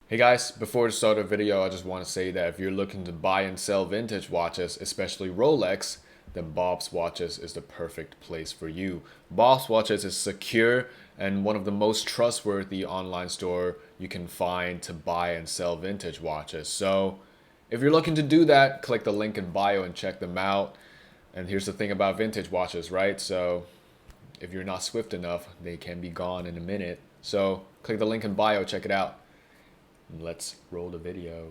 Hey guys, before the start of the video, I just want to say that if you're looking to buy and sell vintage watches, especially Rolex, then Bob's Watches is the perfect place for you. Bob's Watches is secure and one of the most trustworthy online store you can find to buy and sell vintage watches. So if you're looking to do that, click the link in bio and check them out. And here's the thing about vintage watches, right? So if you're not swift enough, they can be gone in a minute. So click the link in bio, check it out. Let's roll the video.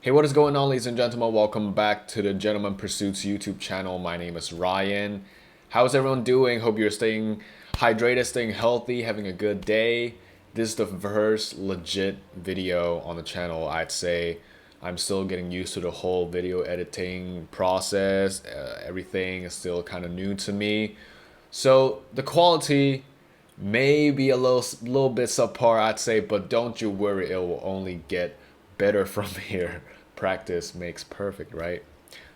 Hey, what is going on, ladies and gentlemen? Welcome back to the Gentleman Pursuits YouTube channel. My name is Ryan. How's everyone doing? Hope you're staying hydrated, staying healthy, having a good day. This is the first legit video on the channel, I'd say. I'm still getting used to the whole video editing process. Everything is still kind of new to me. So the quality may be a little bit subpar, I'd say, but don't you worry, it will only get better from here. Practice makes perfect, right?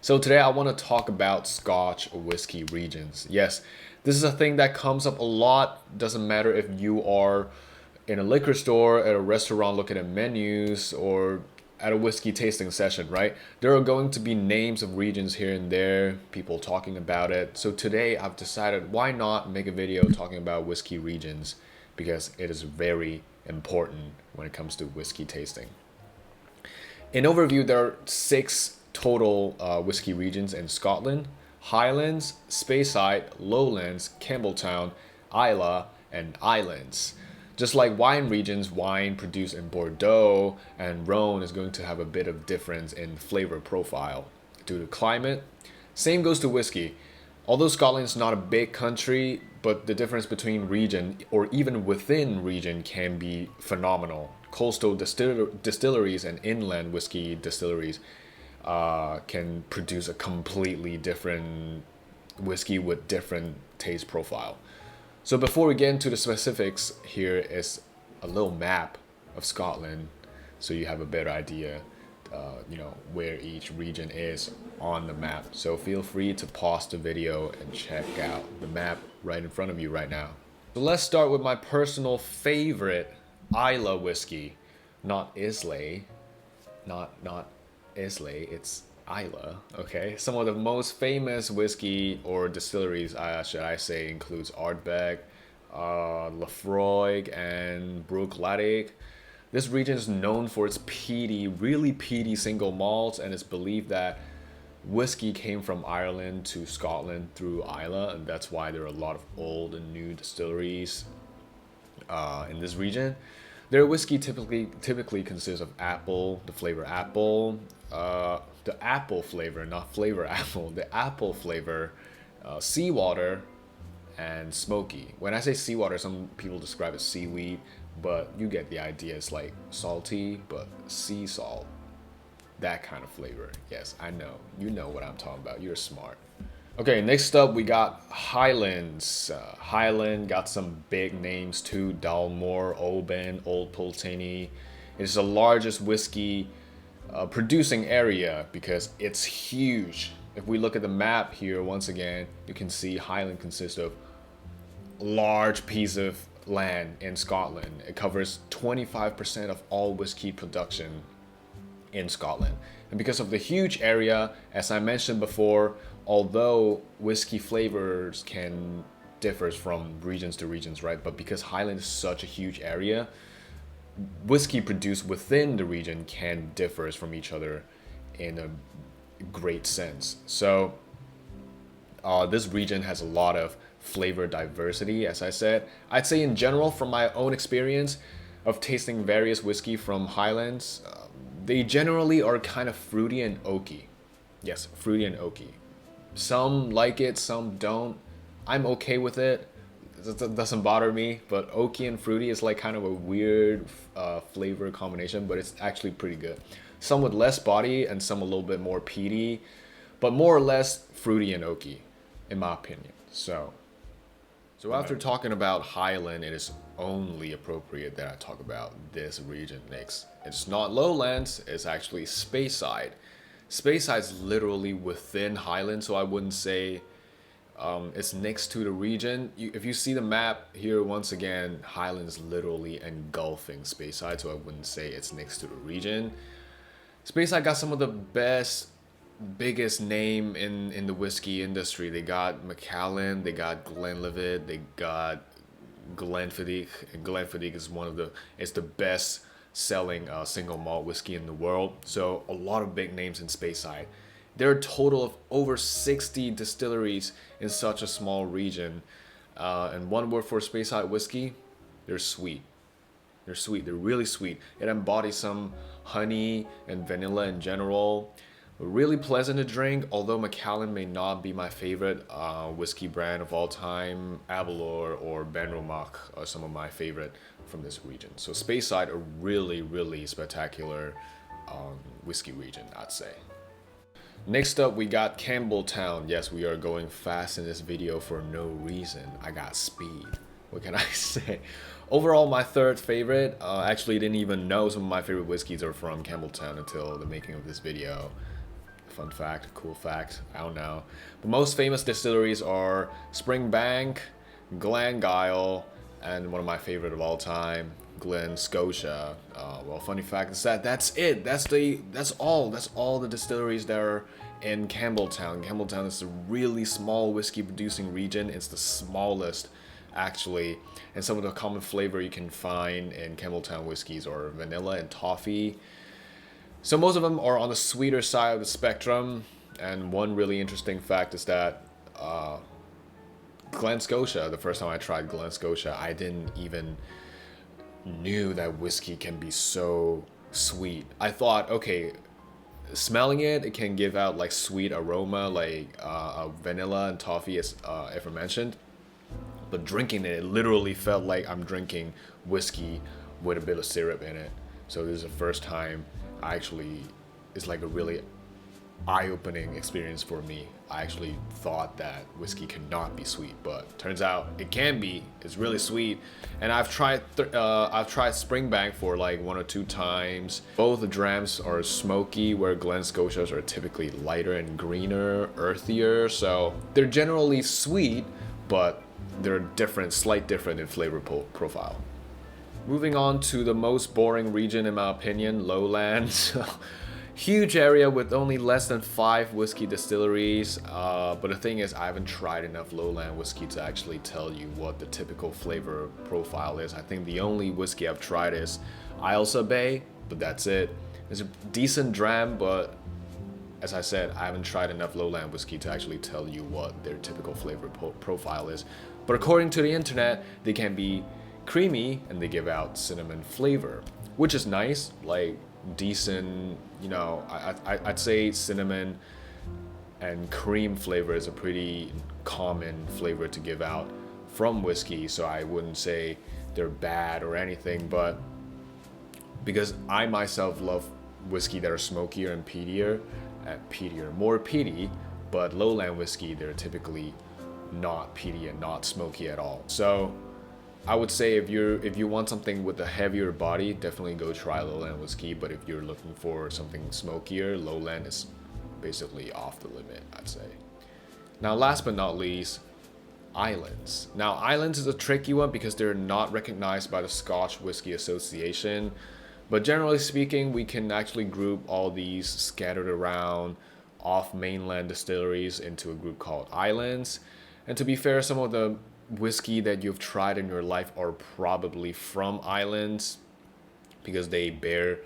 So today I want to talk about Scotch whiskey regions. Yes, this is a thing that comes up a lot. Doesn't matter if you are in a liquor store, at a restaurant looking at menus, or at a whiskey tasting session, right? There are going to be names of regions here and there, people talking about it. So today I've decided why not make a video talking about whiskey regions, because it is very important when it comes to whiskey tasting. In overview, there are 6 total whiskey regions in Scotland: Highlands, Speyside, Lowlands, Campbelltown, Islay, and Islands. Just like wine regions, wine produced in Bordeaux and Rhone is going to have a bit of difference in flavor profile due to climate. Same goes to whiskey. Although Scotland is not a big country, but the difference between region or even within region can be phenomenal. Coastal distilleries and inland whiskey distilleries can produce a completely different whiskey with different taste profile. So before we get into the specifics, here is a little map of Scotland, so you have a better idea, where each region is on the map. So feel free to pause the video and check out the map right in front of you right now. So let's start with my personal favorite, Islay whiskey, not Islay, not Islay, it's Islay. Okay, some of the most famous whiskey or distilleries, should I say, includes Ardbeg, Laphroaig, and Bruichladdich. This region is known for its peaty, really peaty single malts, and it's believed that whiskey came from Ireland to Scotland through Islay, and that's why there are a lot of old and new distilleries in this region. Their whiskey typically consists of apple, the flavor apple, the apple flavor, not flavor apple, the apple flavor, seawater, and smoky. When I say seawater, some people describe it as seaweed, but you get the idea. It's like salty, but sea salt, that kind of flavor. Yes, I know. You know what I'm talking about. You're smart. Okay, next up we got Highlands. Highland got some big names too: Dalmore, Oban, Old Pulteney. It's the largest whiskey producing area because it's huge. If we look at the map here, once again, you can see Highland consists of a large piece of land in Scotland. It covers 25% of all whiskey production in Scotland. And because of the huge area, as I mentioned before, although whiskey flavors can differ from regions to regions, right? But because Highland is such a huge area, whiskey produced within the region can differ from each other in a great sense. So this region has a lot of flavor diversity, as I said. I'd say in general, from my own experience of tasting various whiskey from Highlands, they generally are kind of fruity and oaky. Yes, fruity and oaky. Some like it, some don't. I'm okay with it. It doesn't bother me, but oaky and fruity is like kind of a weird flavor combination, but it's actually pretty good. Some with less body and some a little bit more peaty, but more or less fruity and oaky, in my opinion. So after talking about Highland, it is only appropriate that I talk about this region next. It's not Lowlands, it's actually Speyside. Speyside is literally within Highland, so I wouldn't say It's next to the region. If you see the map here, once again, Highlands literally engulfing Speyside, so I wouldn't say it's next to the region. Speyside got some of the biggest name in the whiskey industry. They got Macallan, they got Glenlivet, they got Glenfiddich. And Glenfiddich is it's the best selling single malt whiskey in the world. So a lot of big names in Speyside. There are a total of over 60 distilleries in such a small region. And one word for Speyside whiskey, they're sweet. They're sweet. They're really sweet. It embodies some honey and vanilla in general. Really pleasant to drink, although Macallan may not be my favorite whiskey brand of all time. Aberlour or Benromach are some of my favorite from this region. So Speyside, a really, really spectacular whiskey region, I'd say. Next up, we got Campbelltown. Yes, we are going fast in this video for no reason. I got speed. What can I say? Overall, my third favorite. Actually, didn't even know some of my favorite whiskeys are from Campbelltown until the making of this video. Fun fact, cool fact, I don't know. The most famous distilleries are Springbank, Glengyle, and one of my favorite of all time, Glen Scotia. Well, funny fact is that's it. That's all the distilleries that are in Campbelltown. Campbelltown is a really small whiskey producing region. It's the smallest, actually, and some of the common flavor you can find in Campbelltown whiskeys are vanilla and toffee. So most of them are on the sweeter side of the spectrum, and one really interesting fact is that Glen Scotia, the first time I tried Glen Scotia, I didn't even knew that whiskey can be so sweet. I thought, okay, smelling it can give out like sweet aroma, like vanilla and toffee, as aforementioned. But drinking it literally felt like I'm drinking whiskey with a bit of syrup in it. So this is the first time it's like a really eye-opening experience for me. I actually thought that whiskey cannot be sweet, but turns out it can be. It's really sweet. And I've tried Springbank for like 1 or 2 times. Both the drams are smoky, where Glen Scotias are typically lighter and greener, earthier. So they're generally sweet, but they're slight different in flavor profile. Moving on to the most boring region in my opinion, Lowland. Huge area with only less than 5 whiskey distilleries. But the thing is, I haven't tried enough Lowland whiskey to actually tell you what the typical flavor profile is. I think the only whiskey I've tried is Islay, but that's it. It's a decent dram, but as I said, I haven't tried enough Lowland whiskey to actually tell you what their typical flavor profile is. But according to the internet, they can be creamy and they give out cinnamon flavor, which is nice, like decent, you know. I'd say cinnamon and cream flavor is a pretty common flavor to give out from whiskey, so I wouldn't say they're bad or anything, but because I myself love whiskey that are smokier and more peaty, but Lowland whiskey, they're typically not peaty and not smoky at all. So I would say if you want something with a heavier body, definitely go try Lowland whiskey. But if you're looking for something smokier, Lowland is basically off the limit, I'd say. Now, last but not least, Islands. Now, Islands is a tricky one because they're not recognized by the Scotch Whisky Association. But generally speaking, we can actually group all these scattered around off mainland distilleries into a group called Islands. And to be fair, some of the whiskey that you've tried in your life are probably from Islands because they bear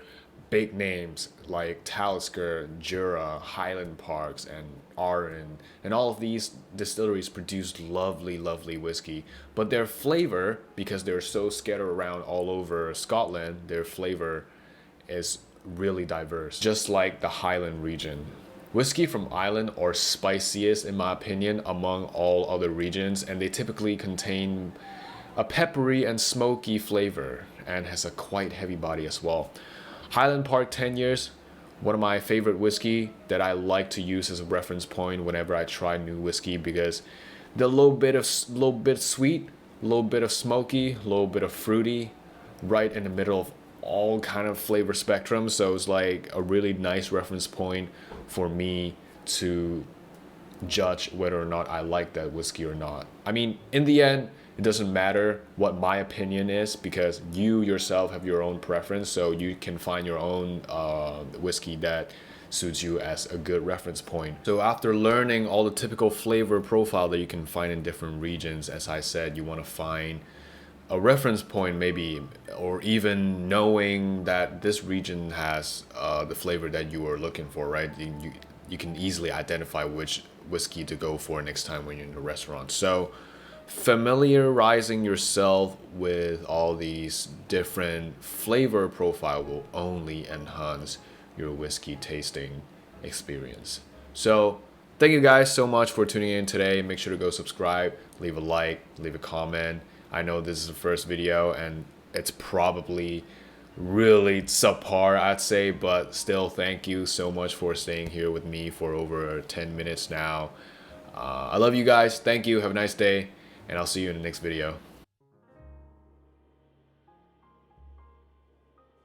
big names like Talisker, Jura, Highland Parks, and Arden. And all of these distilleries produce lovely, lovely whiskey. But their flavor, because they're so scattered around all over Scotland, their flavor is really diverse, just like the Highland region. Whiskey from Ireland are spiciest, in my opinion, among all other regions, and they typically contain a peppery and smoky flavor and has a quite heavy body as well. Highland Park 10 years, one of my favorite whiskey that I like to use as a reference point whenever I try new whiskey, because the little bit sweet, little bit of smoky, little bit of fruity, right in the middle of all kind of flavor spectrum. So it's like a really nice reference point for me to judge whether or not I like that whiskey or not. I mean, in the end, it doesn't matter what my opinion is because you yourself have your own preference, so you can find your own whiskey that suits you as a good reference point. So after learning all the typical flavor profile that you can find in different regions, as I said, you want to find a reference point maybe, or even knowing that this region has the flavor that you are looking for, right? You can easily identify which whiskey to go for next time when you're in the restaurant. So familiarizing yourself with all these different flavor profile will only enhance your whiskey tasting experience. So thank you guys so much for tuning in today. Make sure to go subscribe, leave a like, leave a comment. I know this is the first video and it's probably really subpar, I'd say, but still thank you so much for staying here with me for over 10 minutes now. I love you guys. Thank you. Have a nice day, and I'll see you in the next video.